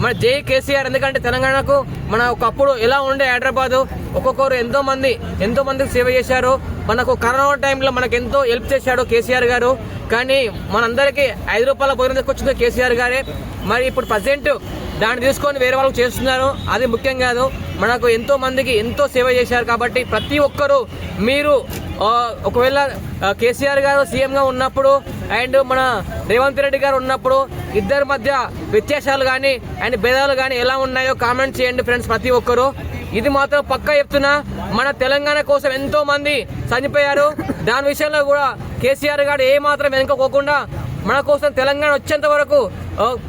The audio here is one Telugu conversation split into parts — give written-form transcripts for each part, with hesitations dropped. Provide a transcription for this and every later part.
మన జై కేసీఆర్. ఎందుకంటే తెలంగాణకు మన ఒకప్పుడు ఎలా ఉండే హైదరాబాదు, ఒక్కొక్కరు ఎంతో మందికి సేవ చేశారు. మనకు కరోనా టైంలో మనకు ఎంతో హెల్ప్ చేశాడు కేసీఆర్ గారు. కానీ మనందరికీ 5 రూపాయల భోజనం తీసుకొచ్చింది కేసీఆర్ గారే. మరి ఇప్పుడు ప్రజెంట్ దాన్ని తీసుకొని వేరే వాళ్ళకి చేస్తున్నారు, అది ముఖ్యం కాదు. మనకు ఎంతో మందికి ఎంతో సేవ చేశారు. కాబట్టి ప్రతి ఒక్కరూ మీరు ఒకవేళ కేసీఆర్ గారు సీఎంగా ఉన్నప్పుడు అండ్ మన రేవంత్ రెడ్డి గారు ఉన్నప్పుడు ఇద్దరి మధ్య వ్యత్యాసాలు కానీ అండ్ భేదాలు కానీ ఎలా ఉన్నాయో కామెంట్ చేయండి ఫ్రెండ్స్ ప్రతి ఒక్కరు. ఇది మాత్రం పక్కా చెప్తున్నా, మన తెలంగాణ కోసం ఎంతో మంది చనిపోయారు. దాని విషయంలో కూడా కేసీఆర్ గారు ఏ మాత్రం వెనుకపోకుండా మన కోసం తెలంగాణ వచ్చేంత వరకు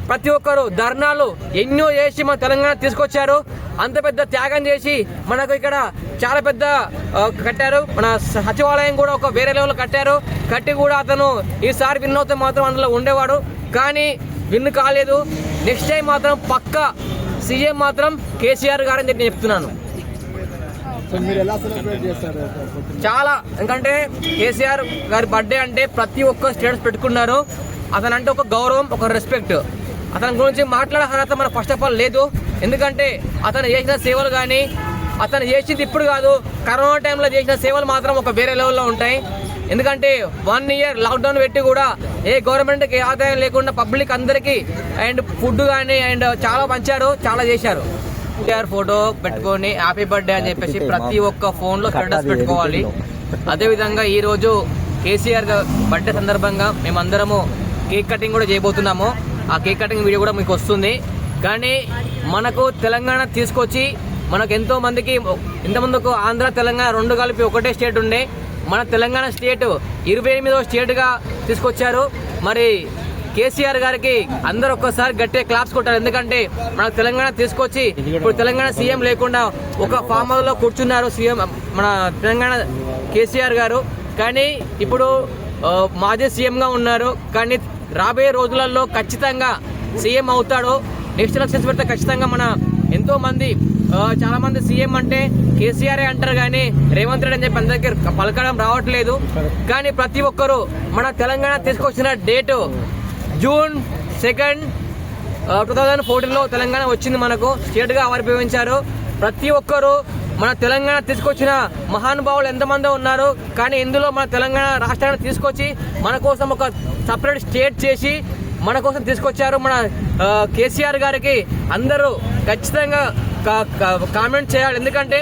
ప్రతి ఒక్కరు ధర్నాలు ఎన్నో చేసి మన తెలంగాణ తీసుకొచ్చారు. అంత పెద్ద త్యాగం చేసి మనకు ఇక్కడ చాలా పెద్ద కట్టారు. మన సచివాలయం కూడా ఒక వేరే లెవెల్ కట్టి కూడా అతను ఈసారి విన్ అవుతే మాత్రం అందులో ఉండేవాడు. కానీ విన్ కాలేదు. నెక్స్ట్ టైం మాత్రం పక్కా సీఎం మాత్రం కేసీఆర్ గారు అని నేను చెప్తున్నాను. చాలా, ఎందుకంటే కేసీఆర్ గారి బర్త్డే అంటే ప్రతి ఒక్క స్టేటస్ పెట్టుకున్నారు. అతను అంటే ఒక గౌరవం, ఒక రెస్పెక్ట్. అతని గురించి మాట్లాడే అర్హత మన ఫస్ట్ ఆఫ్ ఆల్ లేదు. ఎందుకంటే అతను చేసిన సేవలు కానీ అతను చేసింది ఇప్పుడు కాదు, కరోనా టైంలో చేసిన సేవలు మాత్రం ఒక వేరే లెవెల్లో ఉంటాయి. ఎందుకంటే 1 ఇయర్ లాక్డౌన్ పెట్టి కూడా ఏ గవర్నమెంట్కి ఆదాయం లేకుండా పబ్లిక్ అందరికీ అండ్ ఫుడ్ కానీ అండ్ చాలా పంచారు, చాలా చేశారు. కేసీఆర్ ఫోటో పెట్టుకొని హ్యాపీ బర్త్డే అని చెప్పేసి ప్రతి ఒక్క ఫోన్లో స్టేటస్ పెట్టుకోవాలి. అదేవిధంగా ఈరోజు కేసీఆర్ బర్త్డే సందర్భంగా మేమందరము కేక్ కటింగ్ కూడా చేయబోతున్నాము. ఆ కేక్ కటింగ్ వీడియో కూడా మీకు వస్తుంది. కానీ మనకు తెలంగాణ తీసుకొచ్చి మనకు ఎంతో మందికి ఇంతమందికి ఆంధ్ర తెలంగాణ 2 కలిపి ఒకటే స్టేట్ ఉండే, మన తెలంగాణ స్టేట్ 28వ స్టేట్గా తీసుకొచ్చారు. మరి కేసీఆర్ గారికి అందరూ ఒక్కసారి గట్టిగా క్లాప్స్ కొట్టారు. ఎందుకంటే మన తెలంగాణ తీసుకొచ్చి ఇప్పుడు తెలంగాణ సీఎం లేకుండా ఒక ఫామ్ హౌస్లో కూర్చున్నారు సీఎం మన తెలంగాణ కేసీఆర్ గారు. కానీ ఇప్పుడు మాజీ సీఎంగా ఉన్నారు. కానీ రాబోయే రోజులలో ఖచ్చితంగా సీఎం అవుతాడు. నెక్స్ట్ ఎలక్షన్స్ పెడితే ఖచ్చితంగా మన ఎంతో మంది చాలా మంది సీఎం అంటే కేసీఆర్ అంటారు, కానీ రేవంత్ రెడ్డి అని చెప్పి అందరికీ పలకడం రావట్లేదు. కానీ ప్రతి ఒక్కరూ మన తెలంగాణ తీసుకొచ్చిన డేటు జూన్ 2, 2014లో తెలంగాణ వచ్చింది. మనకు స్టేట్గా ఆవిర్భవించారు. ప్రతి ఒక్కరూ మన తెలంగాణ తీసుకొచ్చిన మహానుభావులు ఎంతమంది ఉన్నారు. కానీ ఇందులో మన తెలంగాణ రాష్ట్రాన్ని తీసుకొచ్చి మన కోసం ఒక సపరేట్ స్టేట్ చేసి మన కోసం తీసుకొచ్చారు. మన కేసీఆర్ గారికి అందరూ ఖచ్చితంగా కామెంట్ చేయాలి. ఎందుకంటే